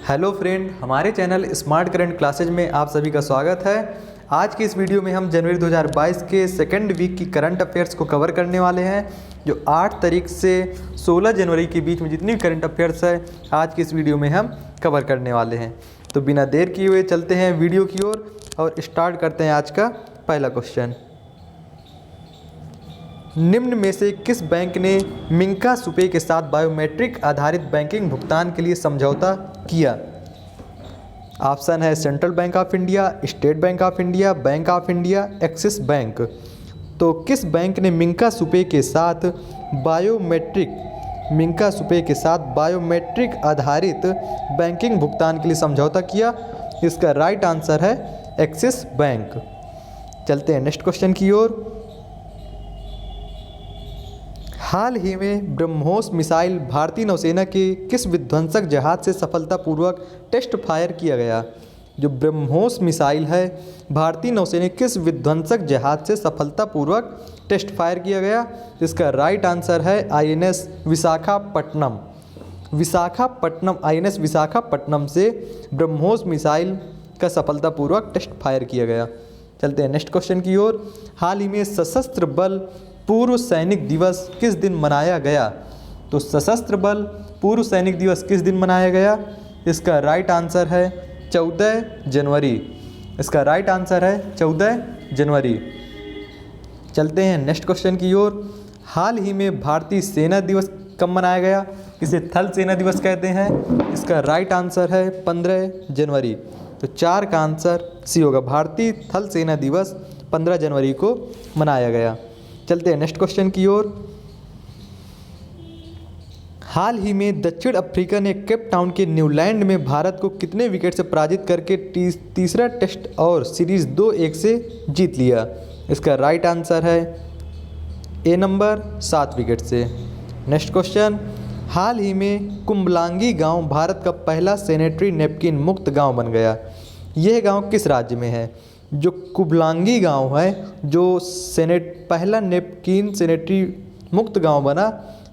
Hello friend, हमारे channel smart current classes में आप सभी का स्वागत है। आज की इस वीडियो में हम जनवरी 2022 के सेकेंड वीक की करंट अफेयर्स को कवर करने वाले हैं, जो 8 तारीख से 16 जनवरी के बीच में जितनी भी करंट अफेयर्स है आज की इस वीडियो में हम कवर करने वाले हैं। तो बिना देर किए हुए चलते हैं वीडियो की ओर और स्टार्ट करते हैं आज का पहला क्वेश्चन। निम्न में से किस बैंक ने मिंका सुपे के साथ बायोमेट्रिक आधारित बैंकिंग भुगतान के लिए समझौता किया? ऑप्शन है central bank of India, state bank of India, bank of India, axis bank. तो किस बैंक ने मिंका सुपे के साथ बायोमेट्रिक आधारित बैंकिंग भुगतान के लिए समझौता किया? इसका राइट आंसर है एक्सिस बैंक। चलते हैं नेक्स्ट क्वेश्चन की ओर। हाल ही में ब्रह्मोस मिसाइल भारतीय नौसेना के किस विध्वंसक जहाज से सफलतापूर्वक टेस्ट फायर किया गया? जो ब्रह्मोस मिसाइल है भारतीय नौसेना के किस विध्वंसक जहाज से सफलतापूर्वक टेस्ट फायर किया गया? इसका राइट आंसर है INS विशाखापट्टनम। INS विशाखापट्टनम से ब्रह्मोस मिसाइल का सफलतापूर्वक टेस्ट फायर किया गया। चलते हैं नेक्स्ट क्वेश्चन की ओर। हाल ही में सशस्त्र बल पूर्व सैनिक दिवस किस दिन मनाया गया? तो सशस्त्र बल पूर्व सैनिक दिवस किस दिन मनाया गया? इसका राइट आंसर है 14 जनवरी। इसका राइट आंसर है 14 जनवरी। चलते हैं नेक्स्ट क्वेश्चन की ओर। हाल ही में भारतीय सेना दिवस कब मनाया गया? इसे थल सेना दिवस कहते हैं। इसका राइट आंसर है 15 जनवरी। तो 4 का आंसर सी होगा। भारतीय थल सेना दिवस 15 जनवरी को मनाया गया। चलते हैं नेक्स्ट क्वेश्चन की ओर। हाल ही में दक्षिण अफ्रीका ने केप टाउन के न्यूलैंड में भारत को कितने विकेट से पराजित करके तीसरा टेस्ट और सीरीज 2-1 से जीत लिया? इसका राइट आंसर है ए नंबर 7 विकेट से। Next question. हाल ही में कुंबलांगी गांव भारत का पहला सैनिटरी नैपकिन मुक्त गांव बन गया। यह गांव किस राज्य में है? जो कुंबलांगी गांव है, जो पहला नैपकिन सैनिटरी मुक्त गांव बना,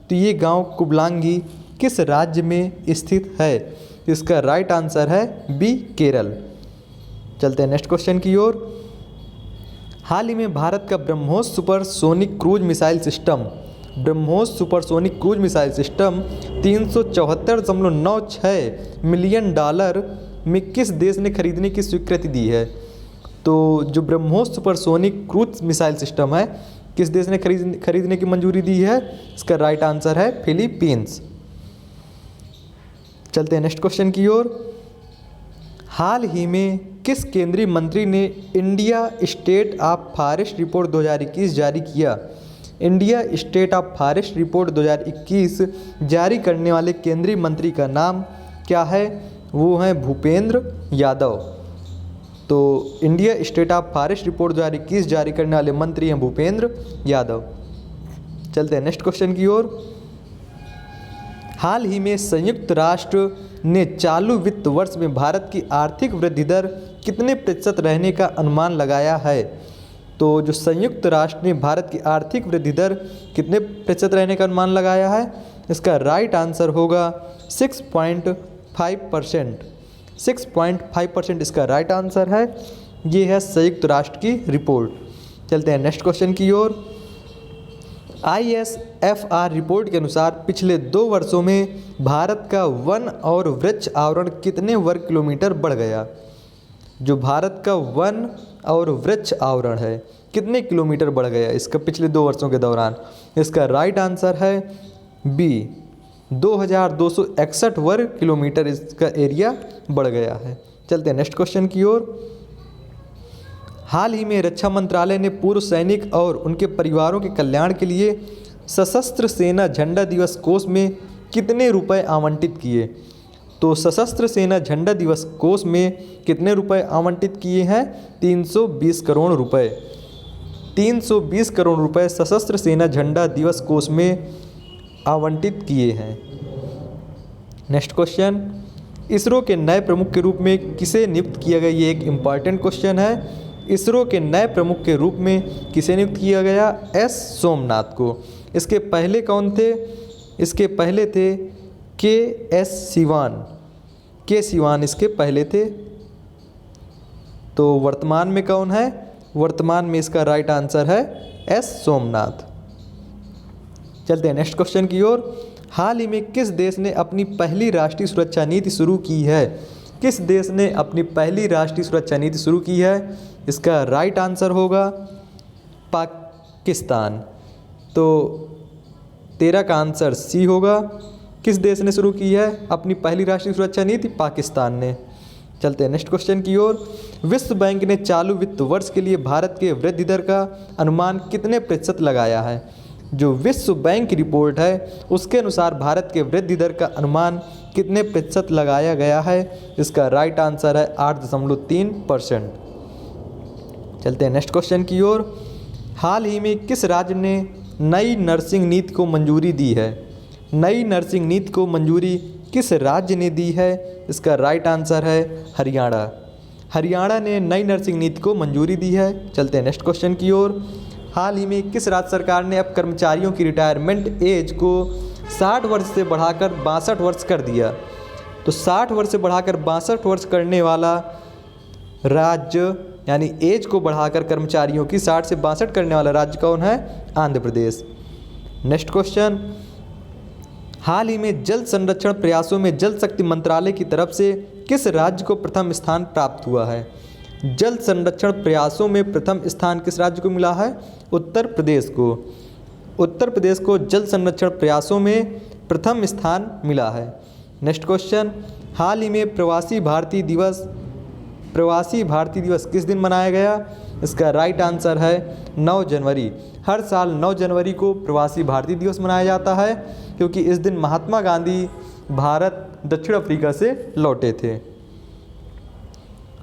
तो ये गांव कुंबलांगी किस राज्य में स्थित है? इसका राइट आंसर है बी केरल। चलते हैं नेक्स्ट क्वेश्चन की ओर। हाल ही में भारत का BrahMos supersonic cruise missile system 374.96 million dollar में किस देश ने खरीदने की स्वीकृति दी है? तो जो BrahMos supersonic cruise missile system है किस देश ने खरीदने की मंजूरी दी है? इसका राइट आंसर है फिलीपींस। चलते हैं नेक्स्ट क्वेश्चन की ओर। हाल ही में किस केंद्रीय मंत्री ने India state of forest report 2021 जारी किया? India state of forest report 2021 जारी करने वाले केंद्रीय मंत्री का नाम क्या है? वो हैं भूपेंद्र यादव। तो India state of forest report 2021 जारी करने वाले मंत्री हैं भूपेंद्र यादव। चलते हैं नेक्स्ट क्वेश्चन की ओर। हाल ही में संयुक्त राष्ट्र ने चालू वित्त वर्ष में भारत की आर्थिक वृद्धि दर कितने प्रतिशत रहने का अनुमान लगाया है? तो जो संयुक्त राष्ट्र ने भारत की आर्थिक वृद्धि दर कितने प्रतिशत रहने का अनुमान लगाया है? इसका राइट आंसर होगा 6.5%। 6.5% इसका राइट आंसर है। ये है संयुक्त राष्ट्र की रिपोर्ट। चलते हैं नेक्स्ट क्वेश्चन की ओर। ISFR रिपोर्ट के अनुसार पिछले 2 वर्षों में भारत का वन और वृक्ष आवरण कितने वर्ग किलोमीटर बढ़ गया? जो भारत का वन और वृक्ष आवरण है कितने किलोमीटर बढ़ गया इसका पिछले 2 वर्षों के दौरान? इसका राइट आंसर है बी 2261 वर्ग किलोमीटर इसका एरिया बढ़ गया है। चलते हैं नेक्स्ट क्वेश्चन की ओर। हाल ही में रक्षा मंत्रालय ने पूर्व सैनिक और उनके परिवारों के कल्याण के लिए सशस्त्र सेना झंडा दिवस कोष में कितने रुपए आवंटित किए? तो सशस्त्र सेना झंडा दिवस कोष में कितने रुपए आवंटित किए हैं? 320 करोड़ रुपए। 320 करोड़ रुपए सशस्त्र सेना झंडा दिवस कोष में आवंटित किए हैं। Next question. इसरो के नए प्रमुख के रूप में किसे नियुक्त किया गया? ये एक इम्पॉर्टेंट क्वेश्चन है। इसरो के नए प्रमुख के रूप में किसे नियुक्त किया गया? S सोमनाथ को। इसके पहले कौन थे? इसके पहले थे KS सिवान। के सिवान इसके पहले थे। तो वर्तमान में कौन है? वर्तमान में इसका राइट आंसर है एस सोमनाथ। चलते हैं नेक्स्ट क्वेश्चन की ओर। हाल ही में किस देश ने अपनी पहली राष्ट्रीय सुरक्षा नीति शुरू की है? किस देश ने अपनी पहली राष्ट्रीय सुरक्षा नीति शुरू की है? इसका राइट आंसर होगा पाकिस्तान। तो 13 का आंसर सी होगा। किस देश ने शुरू की है अपनी पहली राष्ट्रीय सुरक्षा नीति? पाकिस्तान ने। चलते हैं नेक्स्ट क्वेश्चन की ओर। विश्व बैंक ने चालू वित्त वर्ष के लिए भारत के वृद्धि दर का अनुमान कितने प्रतिशत लगाया है? जो विश्व बैंक की रिपोर्ट है उसके अनुसार भारत के वृद्धि दर का अनुमान कितने प्रतिशत लगाया गया है? इसका राइट आंसर है 8.3%। चलते हैं नेक्स्ट क्वेश्चन की ओर। हाल ही में किस राज्य ने नई नर्सिंग नीति को मंजूरी दी है? नई नर्सिंग नीति को मंजूरी किस राज्य ने दी है? इसका राइट आंसर है हरियाणा। हरियाणा ने नई नर्सिंग नीति को मंजूरी दी है। चलते हैं नेक्स्ट क्वेश्चन की ओर। हाल ही में किस राज्य सरकार ने अब कर्मचारियों की रिटायरमेंट एज को 60 वर्ष से बढ़ाकर 62 वर्ष कर दिया? तो 60 वर्ष से बढ़ाकर 62 वर्ष करने वाला राज्य, यानी एज को बढ़ाकर कर्मचारियों की 60 से 62 करने वाला राज्य कौन है? आंध्र प्रदेश। Next question. हाल ही में जल संरक्षण प्रयासों में जल शक्ति मंत्रालय की तरफ से किस राज्य को प्रथम स्थान प्राप्त हुआ है? जल संरक्षण प्रयासों में प्रथम स्थान किस राज्य को मिला है? उत्तर प्रदेश को। उत्तर प्रदेश को जल संरक्षण प्रयासों में प्रथम स्थान मिला है। Next question. हाल ही में प्रवासी भारतीय दिवस किस दिन मनाया गया? इसका राइट आंसर है 9 जनवरी। हर साल 9 जनवरी को प्रवासी भारतीय दिवस मनाया जाता है क्योंकि इस दिन महात्मा गांधी भारत दक्षिण अफ्रीका से लौटे थे।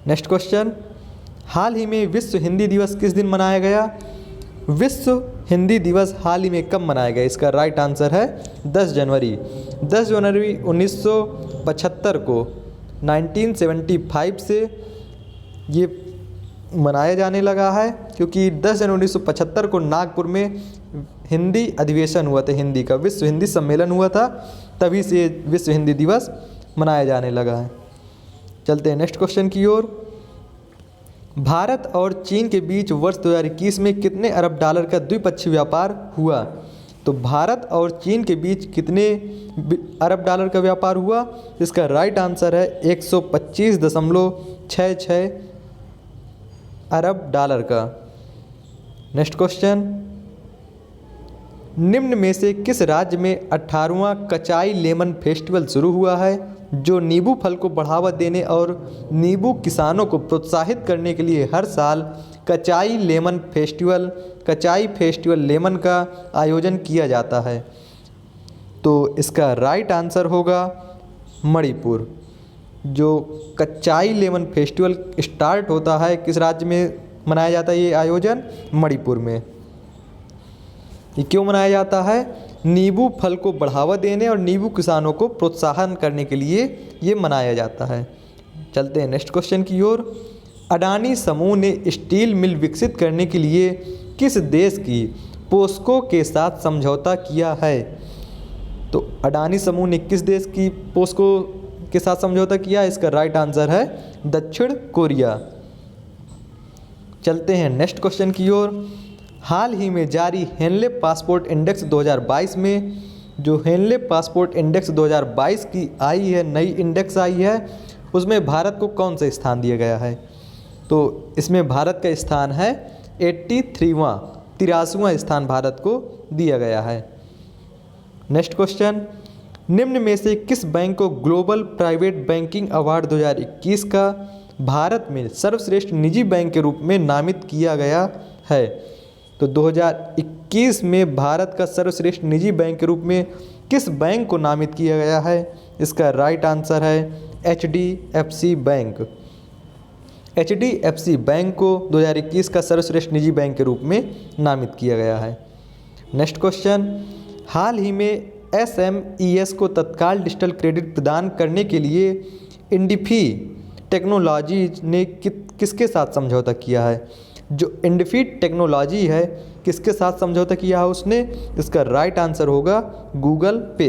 Next question. हाल ही में विश्व हिंदी दिवस किस दिन मनाया गया? विश्व हिंदी दिवस हाल ही में कब मनाया गया? इसका राइट आंसर है 10 जनवरी। 10 जनवरी 1975 को 1975 से ये मनाया जाने लगा है क्योंकि 10 जनवरी 1975 को नागपुर में हिंदी अधिवेशन हुआ था, हिंदी का विश्व हिंदी सम्मेलन हुआ था, तभी से विश्व हिंदी दिवस मनाया जाने लगा है। चलते हैं नेक्स्ट क्वेश्चन की ओर। भारत और चीन के बीच वर्ष 2021 में कितने अरब डॉलर का द्विपक्षीय व्यापार हुआ? तो भारत और चीन के बीच कितने अरब डॉलर का व्यापार हुआ? इसका राइट आंसर है 125.66 अरब डॉलर का। Next question. निम्न में से किस राज्य में 18वां कचाई लेमन फेस्टिवल शुरू हुआ है जो नींबू फल को बढ़ावा देने और नींबू किसानों को प्रोत्साहित करने के लिए हर साल कचाई फेस्टिवल लेमन का आयोजन किया जाता है? तो इसका राइट आंसर होगा मणिपुर। जो कचाई लेमन फेस्टिवल स्टार्ट होता है किस राज्य में मनाया जाता है ये आयोजन? मणिपुर में। ये क्यों मनाया जाता है? नींबू फल को बढ़ावा देने और नींबू किसानों को प्रोत्साहन करने के लिए ये मनाया जाता है। चलते हैं नेक्स्ट क्वेश्चन की ओर। अडानी समूह ने स्टील मिल विकसित करने के लिए किस देश की पोस्को के साथ समझौता किया है? तो अडानी समूह ने किस देश की पोस्को के साथ समझौता किया? इसका राइट आंसर है दक्षिण कोरिया। चलते हैं नेक्स्ट क्वेश्चन की ओर। हाल ही में जारी हेनले पासपोर्ट इंडेक्स 2022 में जो हेनले पासपोर्ट इंडेक्स 2022 की आई है, नई इंडेक्स आई है, उसमें भारत को कौन सा स्थान दिया गया है? तो इसमें भारत का स्थान है 83वां स्थान भारत को दिया गया है। Next question. निम्न में से किस बैंक को ग्लोबल प्राइवेट बैंकिंग अवार्ड 2021 का भारत में सर्वश्रेष्ठ निजी बैंक के रूप में नामित किया गया है? तो 2021 में भारत का सर्वश्रेष्ठ निजी बैंक के रूप में किस बैंक को नामित किया गया है? इसका राइट आंसर है HDFC बैंक। HDFC बैंक को 2021 का सर्वश्रेष्ठ निजी बैंक के रूप में नामित किया गया है। Next question. हाल ही में SMES को तत्काल डिजिटल क्रेडिट प्रदान करने के लिए इंडिफी टेक्नोलॉजीज ने किसके साथ समझौता किया है? जो इंडिफी टेक्नोलॉजी है किसके साथ समझौता किया है उसने? इसका राइट आंसर होगा गूगल पे।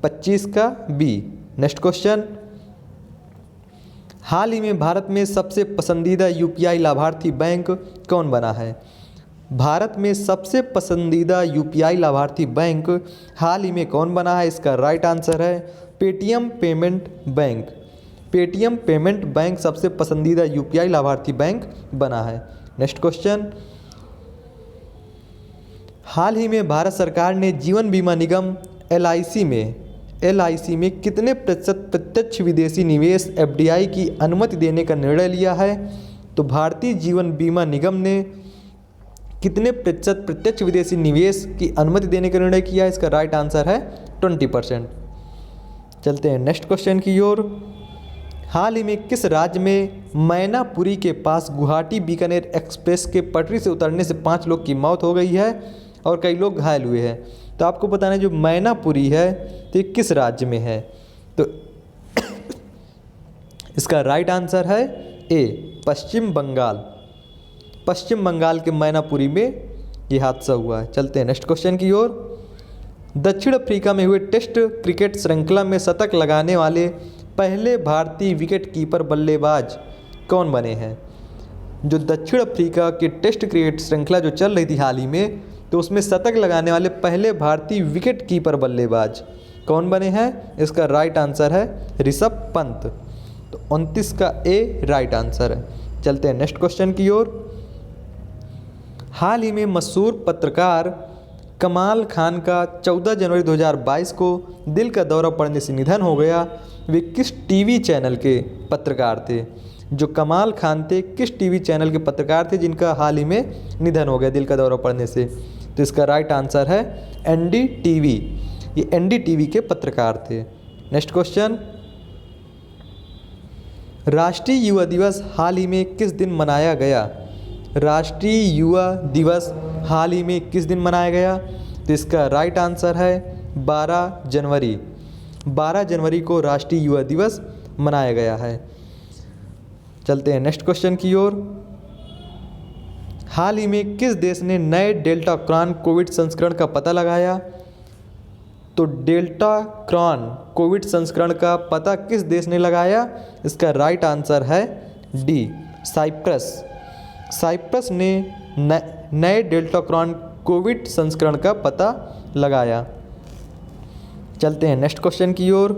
25 का बी। Next question. हाल ही में भारत में सबसे पसंदीदा यूपीआई लाभार्थी बैंक कौन बना है? भारत में सबसे पसंदीदा यूपीआई लाभार्थी बैंक हाल ही में कौन बना है? इसका राइट आंसर है Paytm payment bank. Paytm payment bank सबसे पसंदीदा यूपीआई लाभार्थी बैंक बना है। नेक्स्ट क्वेश्चन, हाल ही में भारत सरकार ने जीवन बीमा निगम एलआईसी में कितने प्रतिशत प्रत्यक्ष विदेशी निवेश एफडीआई की अनुमति देने का निर्णय लिया है? तो भारतीय जीवन बीमा निगम ने कितने प्रतिशत प्रत्यक्ष विदेशी निवेश की अनुमति देने का निर्णय किया है? इसका राइट आंसर है 20%। चलते हैं नेक्स्ट क्वेश्चन की ओर। हाल ही में किस राज्य में मैनापुरी के पास गुवाहाटी बीकानेर एक्सप्रेस के पटरी से उतरने से 5 लोग की मौत हो गई है और कई लोग घायल हुए हैं? तो आपको बताना है जो मैनापुरी है तो ये किस राज्य में है? तो इसका राइट आंसर है ए, पश्चिम बंगाल। पश्चिम बंगाल के मैनापुरी में ये हादसा हुआ है। चलते हैं नेक्स्ट क्वेश्चन की ओर। दक्षिण अफ्रीका में हुए टेस्ट क्रिकेट श्रृंखला में शतक लगाने वाले पहले भारतीय विकेट कीपर बल्लेबाज कौन बने हैं? जो दक्षिण अफ्रीका की टेस्ट क्रिकेट श्रृंखला जो चल रही थी हाल ही में, तो उसमें शतक लगाने वाले पहले भारतीय विकेट कीपर बल्लेबाज कौन बने हैं? इसका राइट आंसर है ऋषभ पंत। तो 29 का ए राइट आंसर है। चलते हैं नेक्स्ट क्वेश्चन की ओर। हाल ही में मशहूर पत्रकार कमाल खान का 14 जनवरी 2022 को दिल का दौरा पड़ने से निधन हो गया। वे किस टीवी चैनल के पत्रकार थे? जो कमाल खान थे किस टीवी चैनल के पत्रकार थे जिनका हाल ही में निधन हो गया दिल का दौरा पड़ने से? तो इसका राइट आंसर है एनडीटीवी। ये एनडीटीवी के पत्रकार थे। नेक्स्ट क्वेश्चन, राष्ट्रीय युवा दिवस हाल ही में किस दिन मनाया गया? राष्ट्रीय युवा दिवस हाल ही में किस दिन मनाया गया? तो इसका राइट आंसर है 12 जनवरी। 12 जनवरी को राष्ट्रीय युवा दिवस मनाया गया है। चलते हैं नेक्स्ट क्वेश्चन की ओर। हाल ही में किस देश ने नए डेल्टा क्रॉन कोविड संस्करण का पता लगाया? तो डेल्टा क्रॉन कोविड संस्करण का पता किस देश ने लगाया? इसका राइट आंसर है डी, साइप्रस। साइप्रस ने नए डेल्टा क्रॉन कोविड संस्करण का पता लगाया। चलते हैं नेक्स्ट क्वेश्चन की ओर।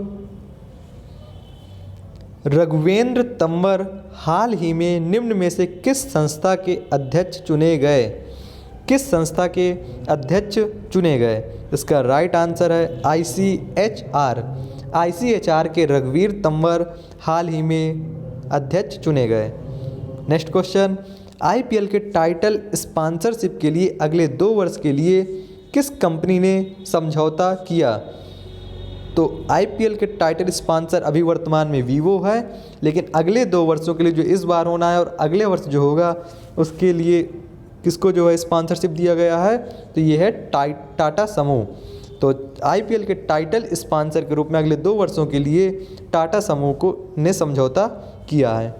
रघुवेंद्र तंवर हाल ही में निम्न में से किस संस्था के अध्यक्ष चुने गए? किस संस्था के अध्यक्ष चुने गए? इसका राइट आंसर है ICHR। ICHR के रघुवीर तंवर हाल ही में अध्यक्ष चुने गए। नेक्स्ट क्वेश्चन, IPL के टाइटल स्पॉन्सरशिप के लिए अगले 2 वर्ष के लिए किस कंपनी ने समझौता किया? तो IPL के टाइटल स्पॉन्सर अभी वर्तमान में वीवो है, लेकिन अगले 2 वर्षों के लिए जो इस बार होना है और अगले वर्ष जो होगा उसके लिए किसको जो है स्पॉन्सरशिप दिया गया है? तो ये है टाटा समूह। तो IPL के टाइटल स्पॉन्सर के रूप में अगले 2 वर्षों के लिए टाटा समूह को ने समझौता किया है।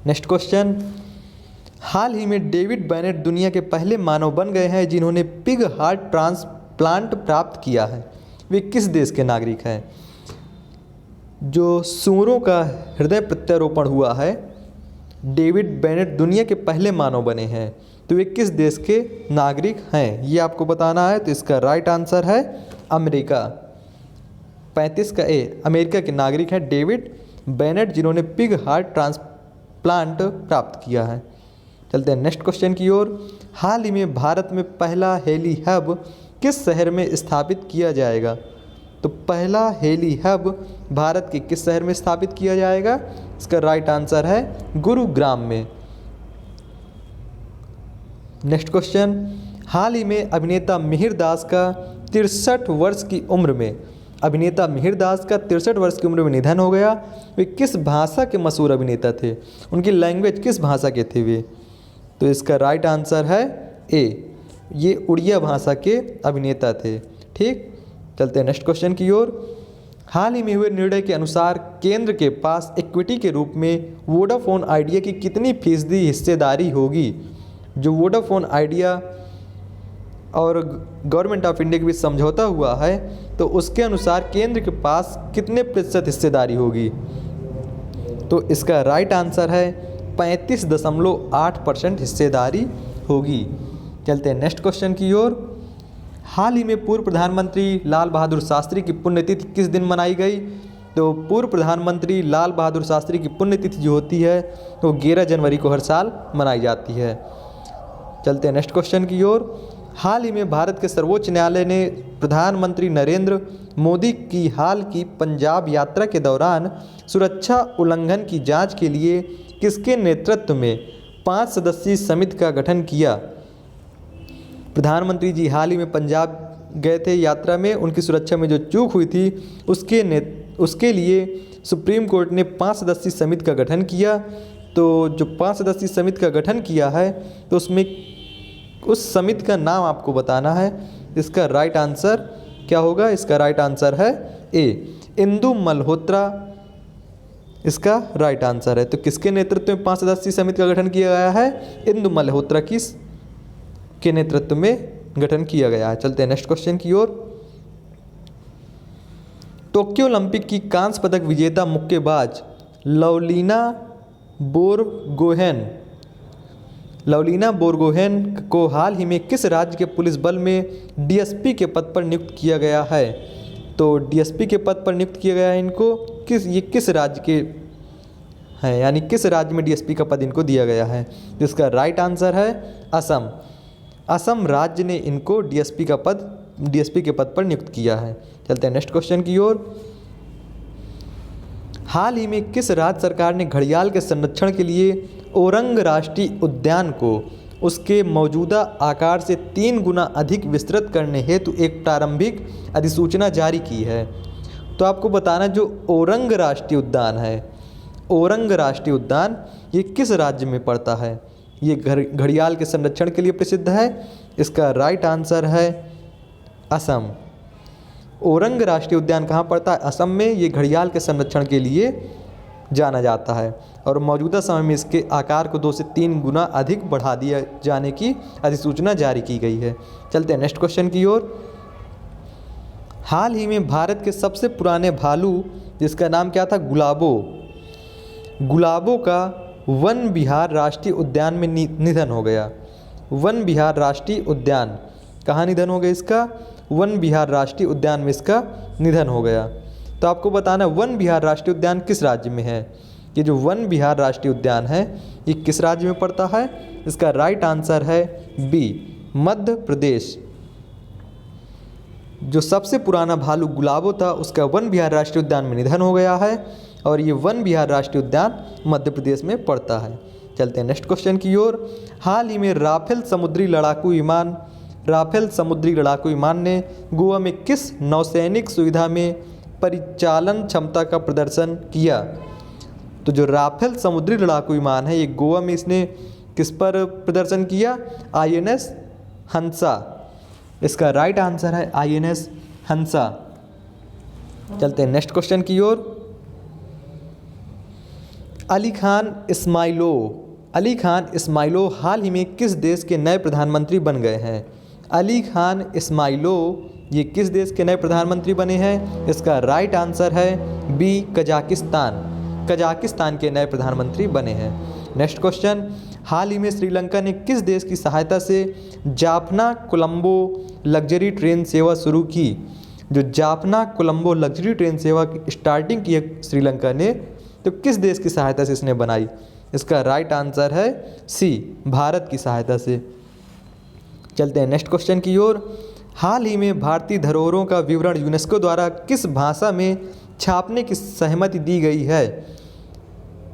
नेक्स्ट क्वेश्चन, हाल ही में डेविड बेनेट दुनिया के पहले मानव बन गए हैं जिन्होंने पिग हार्ट ट्रांसप्लांट प्राप्त किया है। वे किस देश के नागरिक हैं? जो सूअरों का हृदय प्रत्यारोपण हुआ है, डेविड बेनेट दुनिया के पहले मानव बने हैं, तो वे किस देश के नागरिक हैं ये आपको बताना है। तो इसका राइट आंसर है अमेरिका। 35 का ए, अमेरिका के नागरिक हैं डेविड बेनेट जिन्होंने पिग हार्ट ट्रांसप्लांट प्राप्त किया है। चलते हैं नेक्स्ट क्वेश्चन की ओर। हाल ही में भारत में पहला हेली हब किस शहर में स्थापित किया जाएगा? तो पहला हेली हब भारत के किस शहर में स्थापित किया जाएगा? इसका राइट आंसर है गुरुग्राम में। नेक्स्ट क्वेश्चन, हाल ही में अभिनेता मिहिर दास का 63 वर्ष की उम्र में अभिनेता मिहिर दास का 63 वर्ष की उम्र में निधन हो गया। वे किस भाषा के मशहूर अभिनेता थे? उनकी लैंग्वेज किस भाषा के थे वे? तो इसका राइट आंसर है ए, ये उड़िया भाषा के अभिनेता थे। ठीक, चलते हैं नेक्स्ट क्वेश्चन की ओर। हाल ही में हुए निर्णय के अनुसार केंद्र के पास इक्विटी के रूप में वोडाफोन आइडिया की कितनी फीसदी हिस्सेदारी होगी? जो वोडाफोन आइडिया और गवर्नमेंट ऑफ इंडिया के बीच समझौता हुआ है, तो उसके अनुसार केंद्र के पास कितने प्रतिशत हिस्सेदारी होगी? तो इसका राइट आंसर है 35.8% हिस्सेदारी होगी। चलते हैं नेक्स्ट क्वेश्चन की ओर। हाल ही में पूर्व प्रधानमंत्री लाल बहादुर शास्त्री की पुण्यतिथि किस दिन मनाई गई? तो पूर्व प्रधानमंत्री लाल बहादुर शास्त्री की पुण्यतिथि जो होती है तो 11 जनवरी को हर साल मनाई जाती है। चलते हैं नेक्स्ट क्वेश्चन की ओर। हाल ही में भारत के सर्वोच्च न्यायालय ने प्रधानमंत्री नरेंद्र मोदी की हाल की पंजाब यात्रा के दौरान सुरक्षा उल्लंघन की जांच के लिए किसके नेतृत्व में 5 सदस्यीय समिति का गठन किया? प्रधानमंत्री जी हाल ही में पंजाब गए थे यात्रा में, उनकी सुरक्षा में जो चूक हुई थी उसके लिए सुप्रीम कोर्ट ने 5 सदस्यीय समिति का गठन किया। तो जो 5 सदस्यीय समिति का गठन किया है तो उसमें उस समिति का नाम आपको बताना है। इसका राइट आंसर क्या होगा? इसका राइट आंसर है ए, इंदु मल्होत्रा इसका राइट आंसर है। तो किसके नेतृत्व में 5 सदस्यीय समिति का गठन किया गया है? इंदु मल्होत्रा के नेतृत्व में गठन किया गया है। चलते हैं नेक्स्ट क्वेश्चन की ओर। टोक्यो ओलंपिक की कांस्य पदक विजेता मुक्केबाज लवलीना बोरगोहेन को हाल ही में किस राज्य के पुलिस बल में डीएसपी के पद पर नियुक्त किया गया है? तो डीएसपी के पद पर नियुक्त किया गया है इनको। ये किस राज्य के हैं, यानी किस राज्य में डीएसपी का पद इनको दिया गया है? जिसका राइट आंसर है असम। असम राज्य ने इनको डीएसपी के पद पर नियुक्त किया है। चलते हैं नेक्स्ट क्वेश्चन की ओर। हाल ही में किस राज्य सरकार ने घड़ियाल के संरक्षण के लिए ओरंग राष्ट्रीय उद्यान को उसके मौजूदा आकार से 3 गुना अधिक विस्तृत करने हेतु एक प्रारंभिक अधिसूचना जारी की है? तो आपको बताना जो ओरंग राष्ट्रीय उद्यान है, ओरंग राष्ट्रीय उद्यान ये किस राज्य में पड़ता है? ये घड़ियाल के संरक्षण के लिए प्रसिद्ध है। इसका राइट आंसर है असम। ओरंग राष्ट्रीय उद्यान कहाँ पड़ता है? असम में। ये घड़ियाल के संरक्षण के लिए जाना जाता है और मौजूदा समय में इसके आकार को 2 से 3 गुना अधिक बढ़ा दिया जाने की अधिसूचना जारी की गई है। चलते हैं नेक्स्ट क्वेश्चन की ओर। हाल ही में भारत के सबसे पुराने भालू जिसका नाम क्या था? गुलाबो का वन विहार राष्ट्रीय उद्यान में निधन हो गया। वन विहार राष्ट्रीय उद्यान कहाँ निधन हो गया इसका? वन विहार राष्ट्रीय उद्यान में इसका निधन हो गया। तो आपको बताना वन विहार राष्ट्रीय उद्यान किस राज्य में है? ये जो वन विहार राष्ट्रीय उद्यान है ये किस राज्य में पड़ता है? इसका राइट आंसर है बी, मध्य प्रदेश। जो सबसे पुराना भालू गुलाबो था उसका वन विहार राष्ट्रीय उद्यान में निधन हो गया है और ये वन विहार राष्ट्रीय उद्यान मध्य प्रदेश में पड़ता है। चलते हैं नेक्स्ट क्वेश्चन की ओर। हाल ही में राफेल समुद्री लड़ाकू विमान ने गोवा में किस नौसैनिक सुविधा में परिचालन क्षमता का प्रदर्शन किया? तो जो राफेल समुद्री लड़ाकू विमान है ये गोवा में इसने किस पर प्रदर्शन किया? INS हंसा। इसका राइट आंसर है INS हंसा। चलते हैं नेक्स्ट क्वेश्चन की ओर। अली खान इस्माइलो हाल ही में किस देश के नए प्रधानमंत्री बन गए हैं? अली खान इस्माइलो ये किस देश के नए प्रधानमंत्री बने हैं? इसका राइट आंसर है बी, कजाकिस्तान के नए प्रधानमंत्री बने हैं। Next question. हाल ही में श्रीलंका ने किस देश की सहायता से जाफना कोलंबो लग्जरी ट्रेन सेवा शुरू की? जो जाफना कोलंबो लग्जरी ट्रेन सेवा की स्टार्टिंग की है श्रीलंका ने, तो किस देश की सहायता से इसने बनाई? इसका राइट आंसर है सी, भारत की सहायता से। चलते हैं नेक्स्ट क्वेश्चन की ओर। हाल ही में भारतीय धरोहरों का विवरण यूनेस्को द्वारा किस भाषा में छापने की सहमति दी गई है?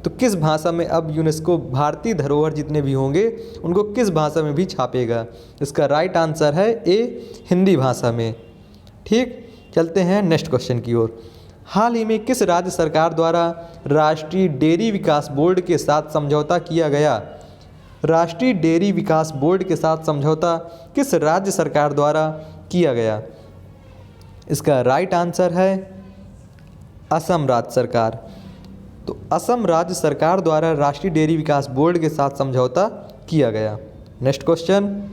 तो किस भाषा में अब यूनेस्को भारतीय धरोहर जितने भी होंगे उनको किस भाषा में भी छापेगा? इसका राइट आंसर है ए, हिंदी भाषा में। ठीक, चलते हैं नेक्स्ट क्वेश्चन की ओर। हाल ही में किस राज्य सरकार द्वारा राष्ट्रीय डेयरी विकास बोर्ड के साथ समझौता किया गया? राष्ट्रीय डेयरी विकास बोर्ड के साथ समझौता किस राज्य सरकार द्वारा किया गया? इसका राइट आंसर है असम राज्य सरकार। तो असम राज्य सरकार द्वारा राष्ट्रीय डेयरी विकास बोर्ड के साथ समझौता किया गया। Next question.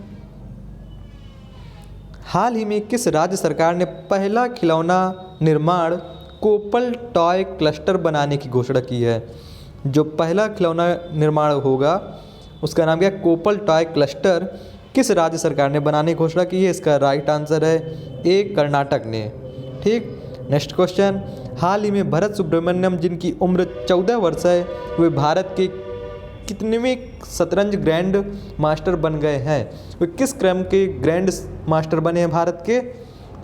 हाल ही में किस राज्य सरकार ने पहला खिलौना निर्माण कोपल टॉय क्लस्टर बनाने की घोषणा की है? जो पहला खिलौना निर्माण होगा उसका नाम क्या है? कोपल टॉय क्लस्टर किस राज्य सरकार ने बनाने की घोषणा की है? इसका राइट आंसर है ए, कर्नाटक ने। ठीक। नेक्स्ट क्वेश्चन, हाल ही में भरत सुब्रमण्यम जिनकी उम्र 14 वर्ष है वे भारत के कितनेवें शतरंज ग्रैंड मास्टर बन गए हैं? वे किस क्रम के ग्रैंड मास्टर बने हैं भारत के?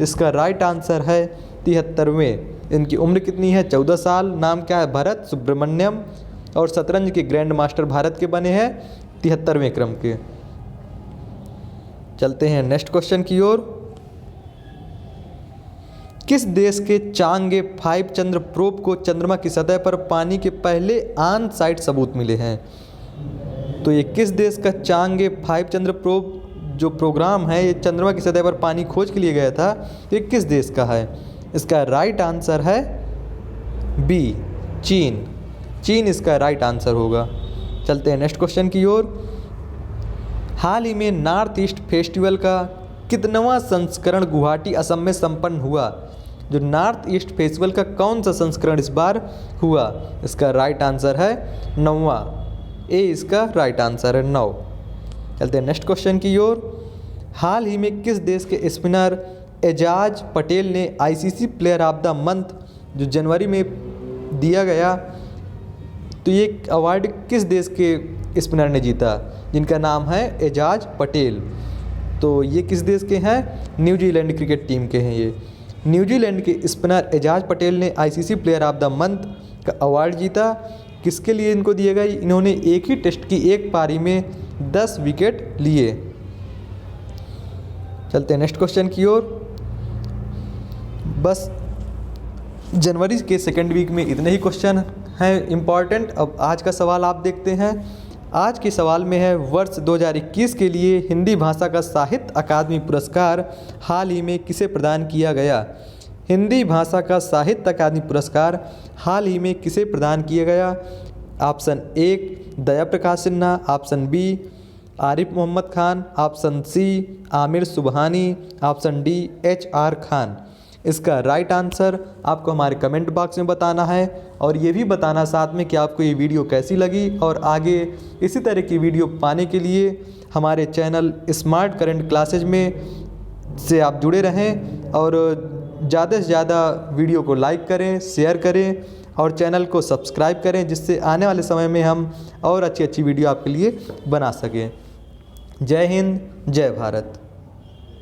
इसका राइट आंसर है 73वें। इनकी उम्र कितनी है? 14 साल। नाम क्या है? भरत सुब्रमण्यम। और शतरंज के ग्रैंड मास्टर भारत के बने हैं 73वें क्रम के। चलते हैं नेक्स्ट क्वेश्चन की ओर। किस देश के चांगे 5 चंद्र प्रोब को चंद्रमा की सतह पर पानी के पहले ऑन साइट सबूत मिले हैं? तो ये किस देश का चांगे 5 चंद्र प्रोब जो प्रोग्राम है ये चंद्रमा की सतह पर पानी खोज के लिए गया था, ये किस देश का है? इसका राइट आंसर है बी, चीन। चीन इसका राइट आंसर होगा। चलते हैं नेक्स्ट क्वेश्चन की ओर। हाल ही में नॉर्थ ईस्ट फेस्टिवल का कितनवां संस्करण गुवाहाटी असम में संपन्न हुआ? जो नॉर्थ ईस्ट फेस्टिवल का कौन सा संस्करण इस बार हुआ? इसका राइट आंसर है 9वां। ए इसका राइट आंसर है 9। चलते हैं नेक्स्ट क्वेश्चन की ओर। हाल ही में किस देश के स्पिनर एजाज पटेल ने ICC player of the month जो जनवरी में दिया गया, तो ये अवार्ड किस देश के स्पिनर ने जीता जिनका नाम है एजाज पटेल? तो ये किस देश के हैं? न्यूजीलैंड क्रिकेट टीम के हैं। ये न्यूजीलैंड के स्पिनर एजाज पटेल ने ICC player of the month का अवार्ड जीता। किसके लिए इनको दिया गया? इन्होंने एक ही टेस्ट की एक पारी में 10 विकेट लिए। चलते हैं नेक्स्ट क्वेश्चन की ओर। बस जनवरी के सेकेंड वीक में इतने ही क्वेश्चन हैं इम्पॉर्टेंट। अब आज का सवाल आप देखते हैं। आज के सवाल में है, वर्ष 2021 के लिए हिंदी भाषा का साहित्य अकादमी पुरस्कार हाल ही में किसे प्रदान किया गया? हिंदी भाषा का साहित्य अकादमी पुरस्कार हाल ही में किसे प्रदान किया गया? Option 1 Daya Prakash Sinha, option B Arif Mohammad Khan, option C Aamir Subhani, option D HR Khan. इसका राइट आंसर आपको हमारे कमेंट बॉक्स में बताना है और ये भी बताना साथ में कि आपको ये वीडियो कैसी लगी। और आगे इसी तरह की वीडियो पाने के लिए हमारे चैनल स्मार्ट करंट क्लासेज में से आप जुड़े रहें और ज़्यादा से ज़्यादा वीडियो को लाइक करें, शेयर करें और चैनल को सब्सक्राइब करें, जिससे आने वाले समय में हम और अच्छी अच्छी वीडियो आपके लिए बना सकें। जय हिंद, जय भारत।